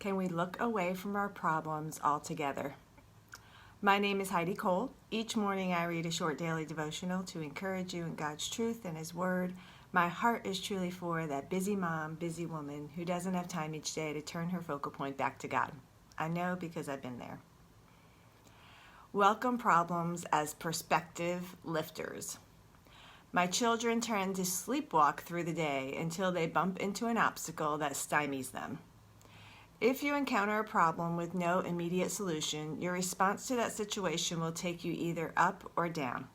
Can we look away from our problems altogether? My name is Heidi Cole. Each morning I read a short daily devotional to encourage you in God's truth and His Word. My heart is truly for that busy mom, busy woman who doesn't have time each day to turn her focal point back to God. I know because I've been there. Welcome problems as perspective lifters. My children tend to sleepwalk through the day until they bump into an obstacle that stymies them. If you encounter a problem with no immediate solution, your response to that situation will take you either up or down.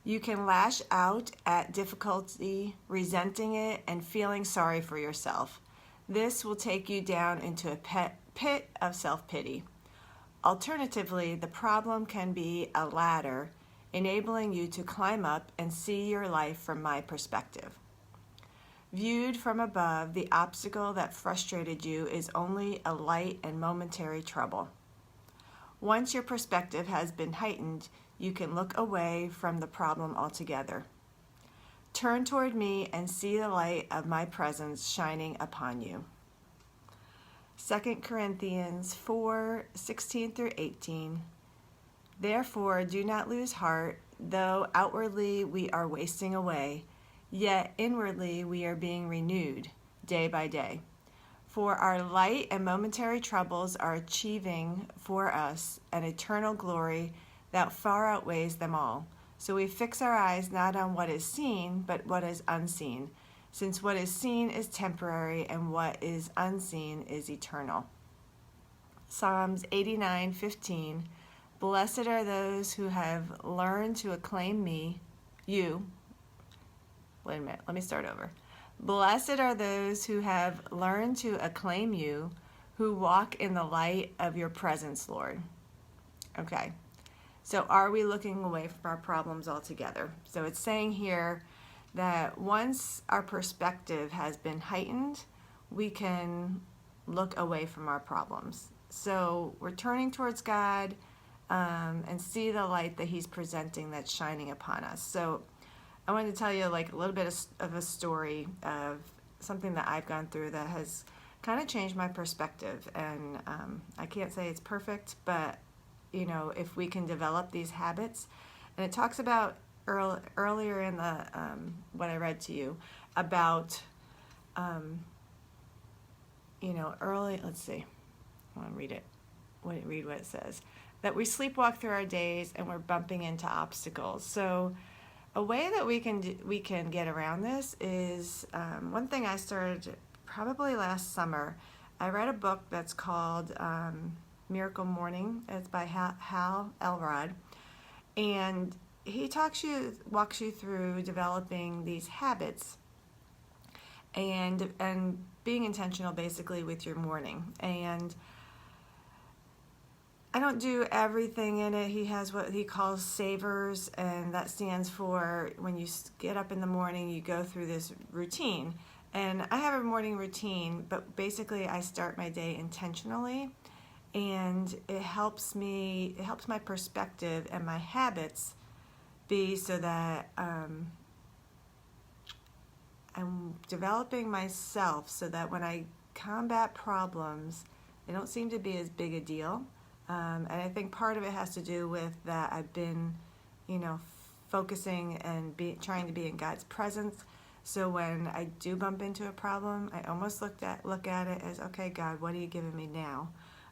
You can lash out at difficulty, resenting it, and feeling sorry for yourself. This will take you down into a pit of self-pity. Alternatively, the problem can be a ladder, enabling you to climb up and see your life from my perspective. Viewed from above, the obstacle that frustrated you is only a light and momentary trouble. Once your perspective has been heightened, you can look away from the problem altogether. Turn toward me and see the light of my presence shining upon you. 2 Corinthians 4:16-18. Therefore, do not lose heart, though outwardly we are wasting away, yet inwardly we are being renewed day by day. For our light and momentary troubles are achieving for us an eternal glory that far outweighs them all. So we fix our eyes not on what is seen, but what is unseen, since what is seen is temporary and what is unseen is eternal. Psalms 89:15. Blessed are those who have learned to acclaim you. Wait a minute, let me start over. Blessed are those who have learned to acclaim you, who walk in the light of your presence, Lord. Okay, so are we looking away from our problems altogether? So it's saying here that once our perspective has been heightened, we can look away from our problems. So we're turning towards God and see the light that He's presenting that's shining upon us. So I wanted to tell you like a little bit of a story of something that I've gone through that has kind of changed my perspective. And I can't say it's perfect, but you know, if we can develop these habits, and it talks about earlier in the what I read to you about let's see, I want to read what it says, that we sleepwalk through our days and we're bumping into obstacles. So a way that we can get around this is one thing I started probably last summer. I read a book that's called Miracle Morning. It's by Hal Elrod, and he walks you through developing these habits and being intentional basically with your morning. And I don't do everything in it. He has what he calls savers, and that stands for when you get up in the morning, you go through this routine. And I have a morning routine, but basically I start my day intentionally, and it helps my perspective and my habits be so that I'm developing myself so that when I combat problems, they don't seem to be as big a deal. And I think part of it has to do with that I've been, focusing and trying to be in God's presence. So when I do bump into a problem, I almost look at it as, okay, God, what are you giving me now?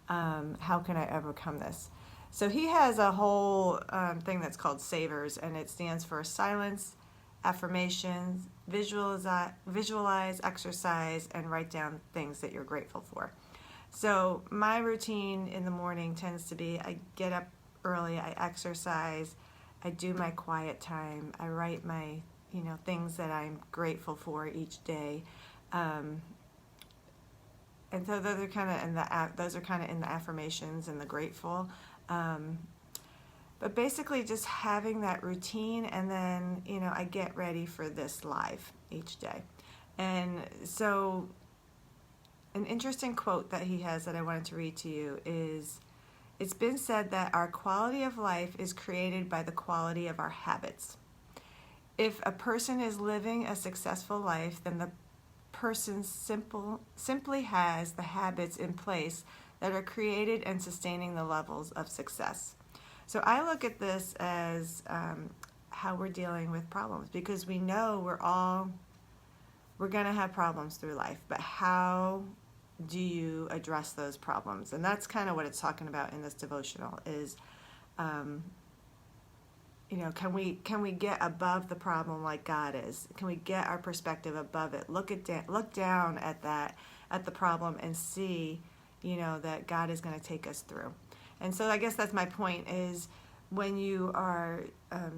How can I overcome this? So he has a whole thing that's called savers, and it stands for silence, affirmations, visualize, exercise, and write down things that you're grateful for. So my routine in the morning tends to be I get up early, I exercise, I do my quiet time, I write my things that I'm grateful for each day, and so those are kind of in the affirmations and the grateful. But basically just having that routine, and then I get ready for this live each day. And so an interesting quote that he has that I wanted to read to you is, it's been said that our quality of life is created by the quality of our habits. If a person is living a successful life, then the person simply has the habits in place that are created and sustaining the levels of success. So I look at this as how we're dealing with problems, because we know we're going to have problems through life, but how do you address those problems? And that's kind of what it's talking about in this devotional is, can we get above the problem like God is? Can we get our perspective above it? Look down at the problem and see, that God is going to take us through. And so I guess that's my point, is when you are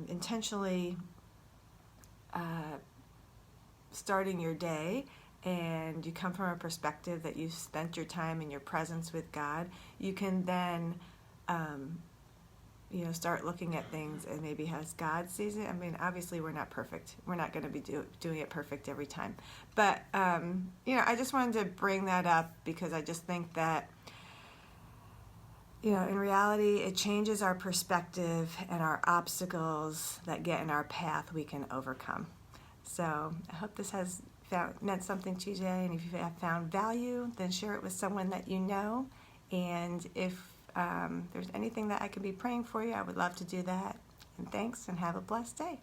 intentionally starting your day and you come from a perspective that you've spent your time in your presence with God, you can then start looking at things and maybe as God sees it. I mean, obviously we're not perfect. We're not going to be doing it perfect every time. But, I just wanted to bring that up because I just think that, in reality, it changes our perspective, and our obstacles that get in our path we can overcome. So I hope this has meant something to you today, and if you have found value, then share it with someone that you know. And if there's anything that I can be praying for you, I would love to do that. And thanks, and have a blessed day.